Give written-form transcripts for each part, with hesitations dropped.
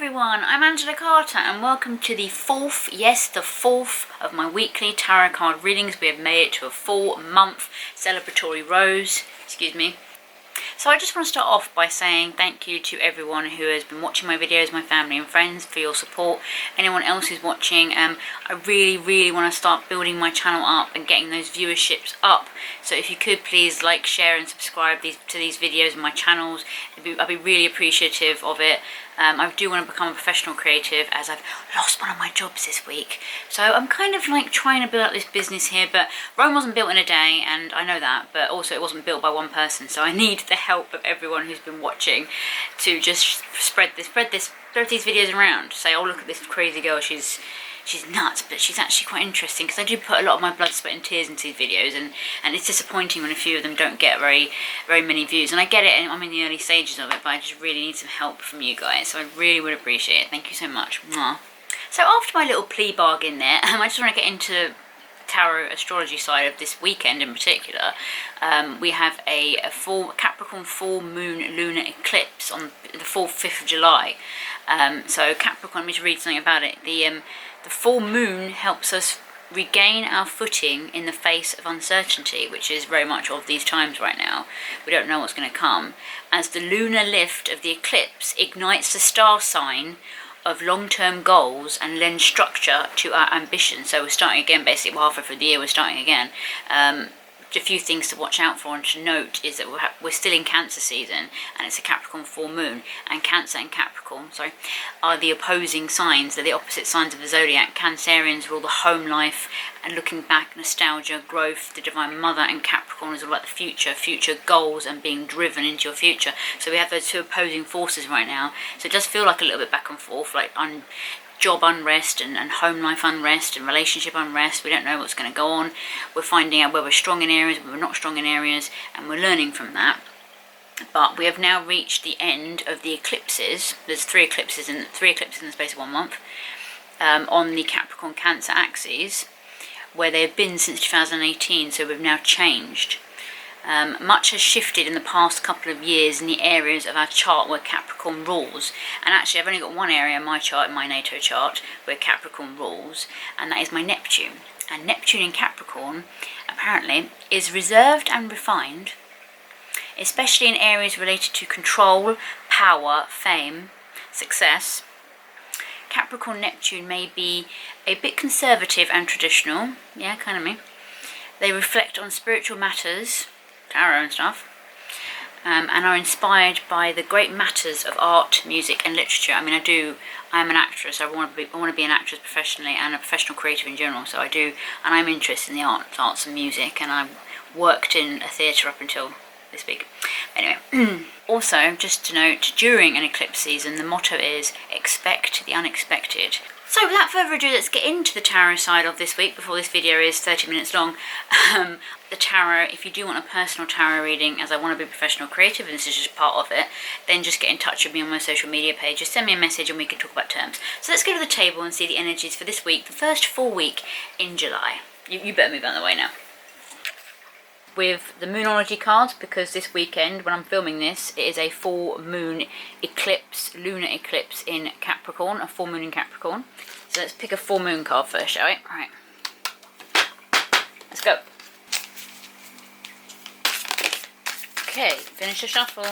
everyone, I'm Angela Carter and welcome to the fourth, yes the fourth of my weekly tarot card readings. We have made it to a 4-month celebratory rose, excuse me. So I just want to start off by saying thank you to everyone who has been watching my videos, my family and friends, for your support. Anyone else who's watching, I really want to start building my channel up and getting those viewerships up. So if you could please like, share and subscribe to these videos and my channels, I'd be really appreciative of it. I do want to become a professional creative as I've lost one of my jobs this week. So I'm kind of like trying to build up this business here, but Rome wasn't built in a day, and I know that, but also it wasn't built by one person. So I need the help of everyone who's been watching to just spread these videos around. Say, oh look at this crazy girl, she's nuts, but she's actually quite interesting, because I do put a lot of my blood, sweat and tears into these videos, and it's disappointing when a few of them don't get very many views. And I get it, and I'm in the early stages of it, but I just really need some help from you guys, so I really would appreciate it. Thank you so much. Mwah. So after my little plea bargain there, I just want to get into tarot astrology side of this weekend in particular. We have a full Capricorn full moon lunar eclipse on the 5th of July. So Capricorn, let me just read something about it. The full moon helps us regain our footing in the face of uncertainty, which is very much of these times right now. We don't know what's going to come, as the lunar lift of the eclipse ignites the star sign of long-term goals and lends structure to our ambition. So we're starting again, basically we're halfway through the year, we're starting again. A few things to watch out for and to note is that we're still in Cancer season, and it's a Capricorn full moon, and Cancer and Capricorn, are the opposing signs. They're the opposite signs of the zodiac. Cancerians are all the home life and looking back, nostalgia, growth, the divine mother, and Capricorn is all about the future goals and being driven into your future. So we have those two opposing forces right now. So it does feel like a little bit back and forth, like job unrest and home life unrest and relationship unrest. We don't know what's going to go on. We're finding out where we're strong in areas, where we're not strong in areas, and we're learning from that. But we have now reached the end of the eclipses. There's three eclipses in the space of 1 month on the Capricorn Cancer axes, where they've been since 2018. So we've now changed. Much has shifted in the past couple of years in the areas of our chart where Capricorn rules. And actually I've only got one area in my chart, in my natal chart, where Capricorn rules, and that is my Neptune. And Neptune in Capricorn, apparently, is reserved and refined, especially in areas related to control, power, fame, success. Capricorn Neptune may be a bit conservative and traditional, yeah, kind of me. They reflect on spiritual matters, tarot and stuff, and are inspired by the great matters of art, music and literature. I mean, I am an actress. I want to be an actress professionally and a professional creative in general, so I do, and I'm interested in the arts and music, and I've worked in a theatre up until this week. Anyway, also, just to note, during an eclipse season, the motto is expect the unexpected. So without further ado, let's get into the tarot side of this week before this video is 30 minutes long. The tarot, if you do want a personal tarot reading, as I want to be professional creative and this is just part of it, then just get in touch with me on my social media page. Just send me a message and we can talk about terms. So let's go to the table and see the energies for this week, the first full week in July. You better move out of the way now. With the Moonology cards, because this weekend when I'm filming this, it is a full moon eclipse, lunar eclipse in Capricorn, a full moon in Capricorn. So let's pick a full moon card first, shall we? Alright. Let's go. Okay, finish the shuffle.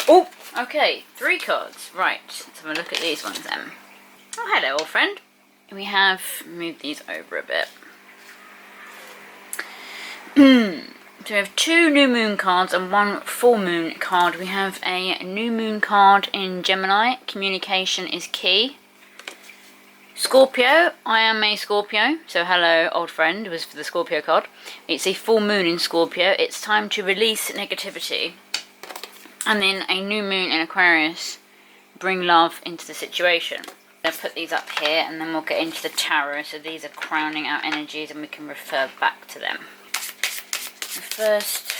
Oh, okay, 3 cards. Right, let's have a look at these ones then. Oh, hello, old friend. We have moved these over a bit. So we have 2 new moon cards and 1 full moon card. We have a new moon card in Gemini. Communication is key. Scorpio. I am a Scorpio, so hello old friend, was for the Scorpio card. It's a full moon in Scorpio. It's time to release negativity. And then a new moon in Aquarius. Bring love into the situation. I'll put these up here and then we'll get into the tarot. So these are crowning our energies and we can refer back to them. The first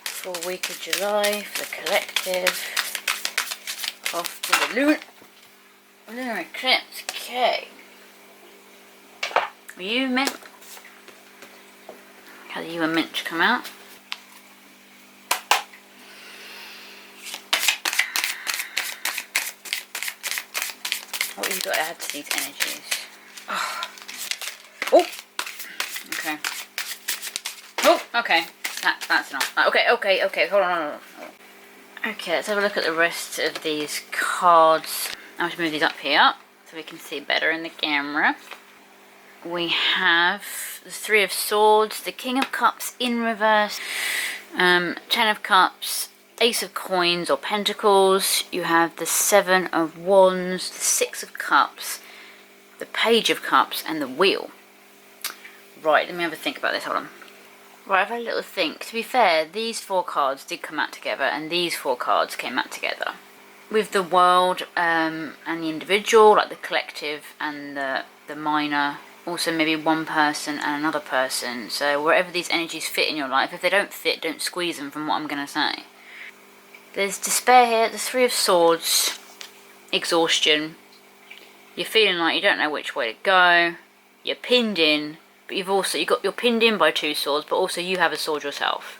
full week of July for the collective, off to the lunar eclipse. Okay. Were you meant? How you were meant to come out? What have you got to add to these energies? Oh! Okay. Oh, okay. That's enough. Okay. Hold on. Okay, let's have a look at the rest of these cards. I'll just move these up here so we can see better in the camera. We have the Three of Swords, the King of Cups in reverse, Ten of Cups, Ace of Coins or Pentacles. You have the Seven of Wands, the Six of Cups, the Page of Cups, and the Wheel. Right, let me have a think about this. Hold on. Right, I've had a little think. To be fair, these 4 cards did come out together, and these 4 cards came out together. With the world and the individual, like the collective and the minor. Also maybe one person and another person. So wherever these energies fit in your life, if they don't fit, don't squeeze them from what I'm going to say. There's despair here, the Three of Swords, exhaustion. You're feeling like you don't know which way to go. You're pinned in. But you're pinned in by 2 swords, but also you have a sword yourself.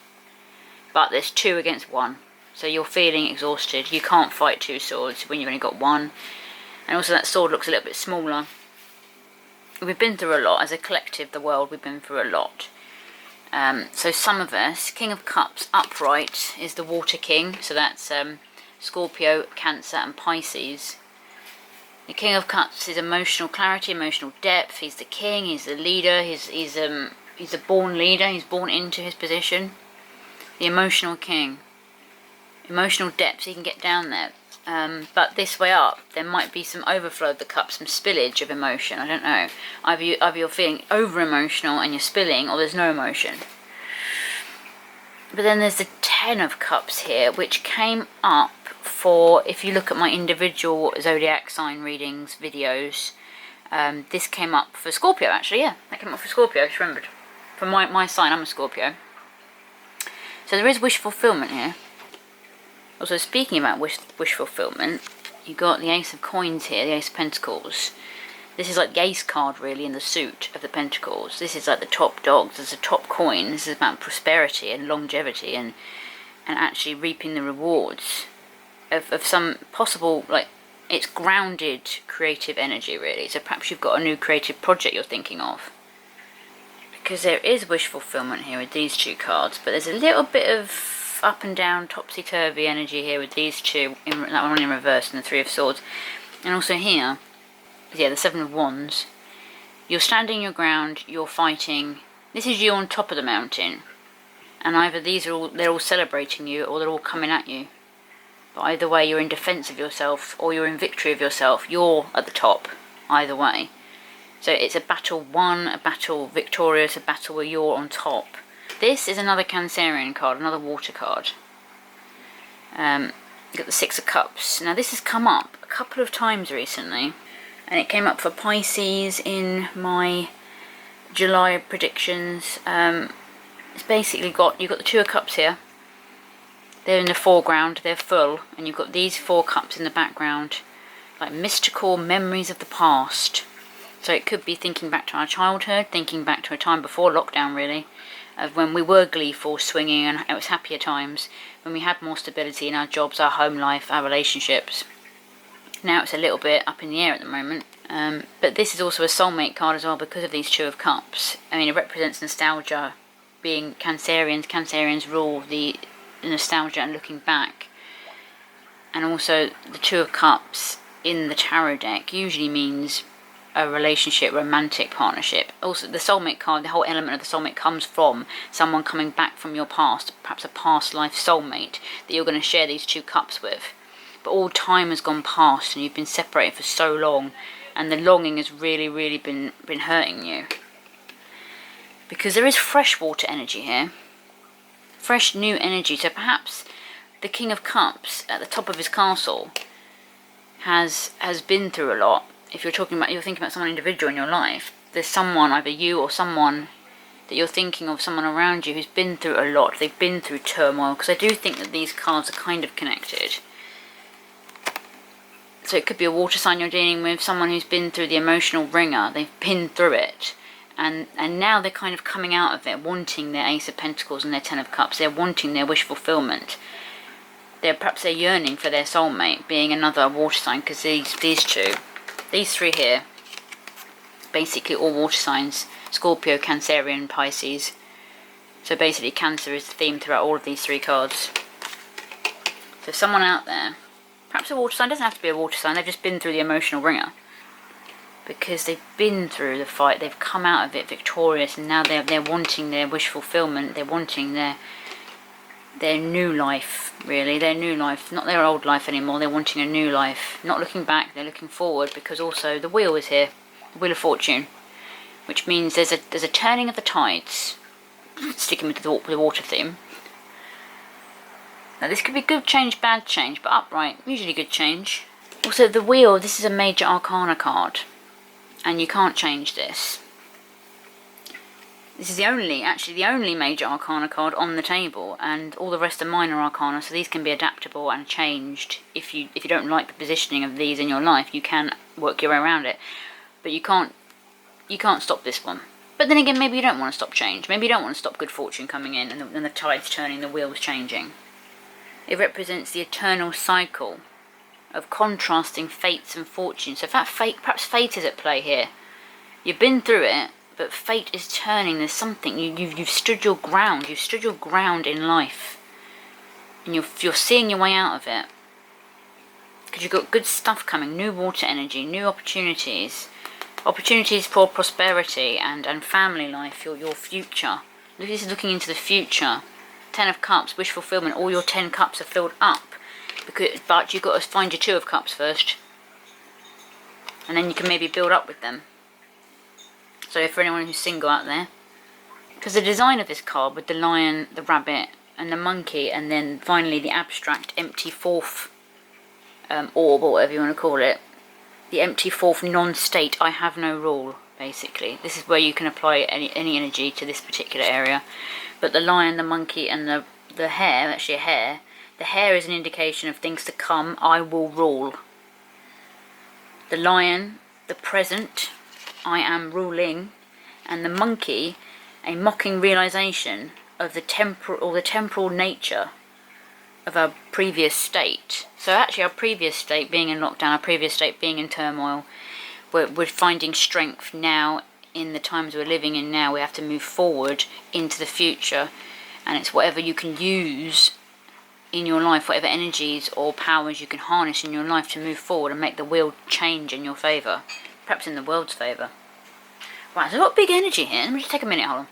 But there's 2 against 1. So you're feeling exhausted. You can't fight 2 swords when you've only got 1. And also that sword looks a little bit smaller. We've been through a lot. As a collective, the world, we've been through a lot. So some of us, King of Cups upright is the Water King. So that's Scorpio, Cancer and Pisces. The King of Cups is emotional clarity, emotional depth. He's the king, he's the leader, he's a born leader, he's born into his position. The emotional king. Emotional depth, he can get down there. But this way up, there might be some overflow of the cup, some spillage of emotion, I don't know. Either you're feeling over-emotional and you're spilling, or there's no emotion. But then there's the Ten of Cups here, which came up for, if you look at my individual zodiac sign readings videos, this came up for Scorpio actually, yeah, that came up for Scorpio, I just remembered. For my sign, I'm a Scorpio. So there is wish fulfillment here. Also, speaking about wish fulfillment, you got the Ace of Coins here, the Ace of Pentacles. This is like the Ace card really in the suit of the Pentacles. This is like the top dog, there's a top coin. This is about prosperity and longevity and actually reaping the rewards of some possible, like, it's grounded creative energy really. So perhaps you've got a new creative project you're thinking of. Because there is wish fulfillment here with these 2 cards, but there's a little bit of up and down, topsy-turvy energy here with these 2, that one in reverse and the Three of Swords. And also here, yeah, the Seven of Wands. You're standing your ground, you're fighting. This is you on top of the mountain. And either they're all celebrating you, or they're all coming at you. But either way, you're in defense of yourself, or you're in victory of yourself. You're at the top, either way. So it's a battle won, a battle victorious, a battle where you're on top. This is another Cancerian card, another water card. You've got the Six of Cups. Now this has come up a couple of times recently. And it came up for Pisces in my July predictions. It's basically you've got the Two of Cups here. They're in the foreground, they're full, and you've got these 4 cups in the background, like mystical memories of the past. So it could be thinking back to our childhood, thinking back to a time before lockdown really, of when we were gleeful, swinging, and it was happier times, when we had more stability in our jobs, our home life, our relationships. Now it's a little bit up in the air at the moment. But this is also a soulmate card as well because of these Two of Cups. I mean, it represents nostalgia, being Cancerians. Cancerians rule the nostalgia and looking back. And also the Two of Cups in the tarot deck usually means a relationship, romantic partnership. Also the soulmate card, the whole element of the soulmate comes from someone coming back from your past, perhaps a past life soulmate that you're going to share these 2 cups with. But all time has gone past and you've been separated for so long, and the longing has really been hurting you. Because there is fresh water energy here. Fresh new energy. So perhaps the King of Cups at the top of his castle has been through a lot. If you're thinking about someone individual in your life, there's someone, either you or someone that you're thinking of, someone around you who's been through a lot. They've been through turmoil, because I do think that these cards are kind of connected. So it could be a water sign you're dealing with, someone who's been through the emotional ringer. They've been through it. And now they're kind of coming out of it, wanting their Ace of Pentacles and their Ten of Cups. They're wanting their wish fulfillment. Perhaps they're yearning for their soulmate, being another water sign, because these 2, these three here, basically all water signs: Scorpio, Cancerian, Pisces. So basically Cancer is the theme throughout all of these three cards. So someone out there, perhaps a water sign, doesn't have to be a water sign, they've just been through the emotional ringer. Because they've been through the fight, they've come out of it victorious, and now they're wanting their wish fulfillment, they're wanting their new life, really, their new life, not their old life anymore, they're wanting a new life. Not looking back, they're looking forward, because also the wheel is here, the Wheel of Fortune, which means there's a turning of the tides, sticking with the water theme. Now this could be good change, bad change, but upright, usually good change. Also the wheel, this is a major arcana card, and you can't change this. This is the only major arcana card on the table, and all the rest are minor arcana, so these can be adaptable and changed. If you don't like the positioning of these in your life, you can work your way around it. But you can't stop this one. But then again, maybe you don't want to stop change. Maybe you don't want to stop good fortune coming in and the tides turning, the wheels changing. It represents the eternal cycle of contrasting fates and fortunes. So perhaps fate is at play here. You've been through it, but fate is turning. There's something, you've stood your ground. You've stood your ground in life. And you're seeing your way out of it. Because you've got good stuff coming, new water energy, new opportunities. Opportunities for prosperity and family life, your future. This is looking into the future. 10 of Cups, wish fulfillment, all your 10 cups are filled up. But you've got to find your 2 of Cups first. And then you can maybe build up with them. So for anyone who's single out there. Because the design of this card with the lion, the rabbit and the monkey, and then finally the abstract empty fourth orb, or whatever you want to call it. The empty fourth non-state, I have no rule, basically. This is where you can apply any energy to this particular area. But the lion, the monkey and the hare, actually a hare, the hare is an indication of things to come. I will rule. The lion, the present, I am ruling, and the monkey, a mocking realization of the temporal nature of our previous state. So actually our previous state being in lockdown, our previous state being in turmoil, we're finding strength now in the times we're living in now. We have to move forward into the future, and it's whatever you can use in your life, whatever energies or powers you can harness in your life to move forward and make the wheel change in your favour, perhaps in the world's favour. Right, there's a lot of big energy here. Let me just take a minute, hold on.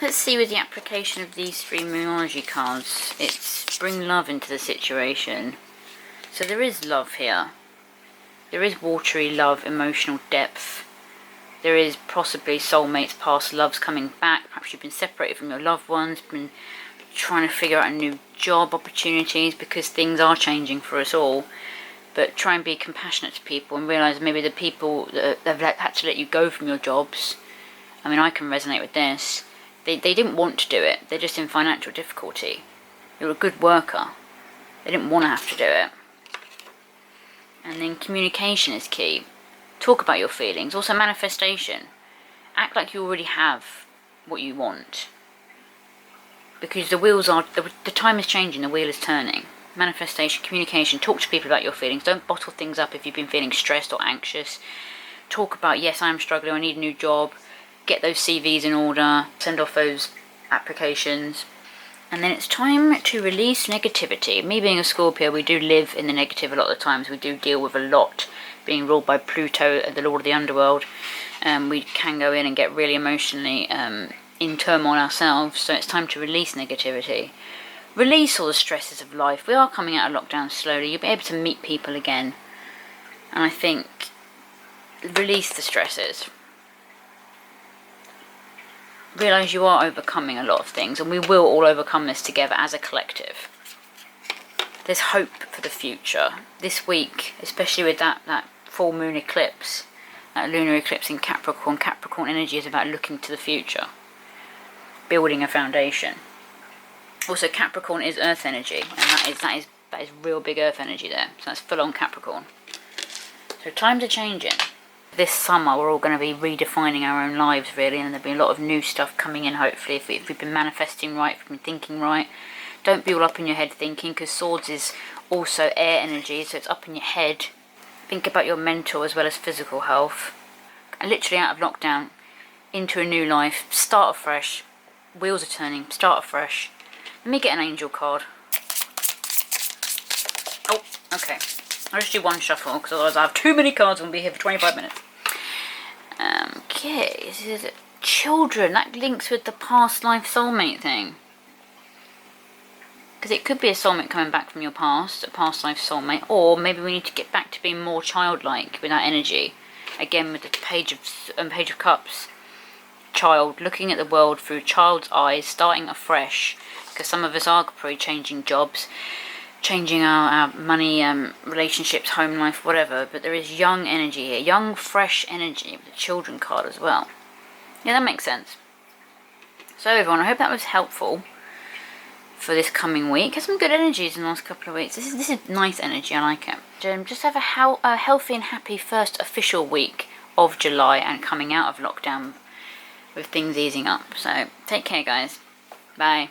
Let's see with the application of these three Moonology cards. It's bring love into the situation. So there is love here. There is watery love, emotional depth. There is possibly soulmates, past loves coming back. Perhaps you've been separated from your loved ones, been trying to figure out a new job opportunities, because things are changing for us all. But try and be compassionate to people and realise maybe the people that have had to let you go from your jobs. I mean, I can resonate with this. They didn't want to do it. They're just in financial difficulty. You're a good worker. They didn't want to have to do it. And then communication is key. Talk about your feelings. Also manifestation. Act like you already have what you want. Because the time is changing, the wheel is turning. Manifestation, communication. Talk to people about your feelings. Don't bottle things up if you've been feeling stressed or anxious. Talk about, yes, I'm struggling, I need a new job. Get those CVs in order. Send off those applications. And then it's time to release negativity. Me being a Scorpio, we do live in the negative a lot of the times. We do deal with a lot. Being ruled by Pluto, the Lord of the Underworld. We can go in and get really emotionally in turmoil ourselves. So it's time to release negativity. Release all the stresses of life. We are coming out of lockdown slowly. You'll be able to meet people again. And I think, release the stresses. Realise you are overcoming a lot of things, and we will all overcome this together as a collective. There's hope for the future. This week, especially with that full moon eclipse, that lunar eclipse in Capricorn. Capricorn energy is about looking to the future. Building a foundation. Also, Capricorn is earth energy, and that is real big earth energy there. So that's full on Capricorn. So times are changing. This summer we're all going to be redefining our own lives, really, and there'll be a lot of new stuff coming in, hopefully, if we've been manifesting right, if we've been thinking right. Don't be all up in your head thinking, because swords is also air energy, so it's up in your head. Think about your mental as well as physical health. Literally out of lockdown, into a new life, start afresh. Wheels are turning, start afresh. Let me get an angel card. Oh, okay. I'll just do one shuffle because otherwise I have too many cards and we'll be here for 25 minutes. Okay, this is children. That links with the past life soulmate thing. Because it could be a soulmate coming back from your past, a past life soulmate, or maybe we need to get back to being more childlike with that energy. Again, with the Page of Cups. Child, looking at the world through child's eyes, starting afresh. Because some of us are probably changing jobs, changing our money, relationships, home life, whatever. But there is young energy here, young, fresh energy with the children card as well. Yeah, that makes sense. So everyone, I hope that was helpful for this coming week. Had some good energies in the last couple of weeks. This is nice energy, I like it. Just have a healthy and happy first official week of July and coming out of lockdown with things easing up. So take care, guys. Bye.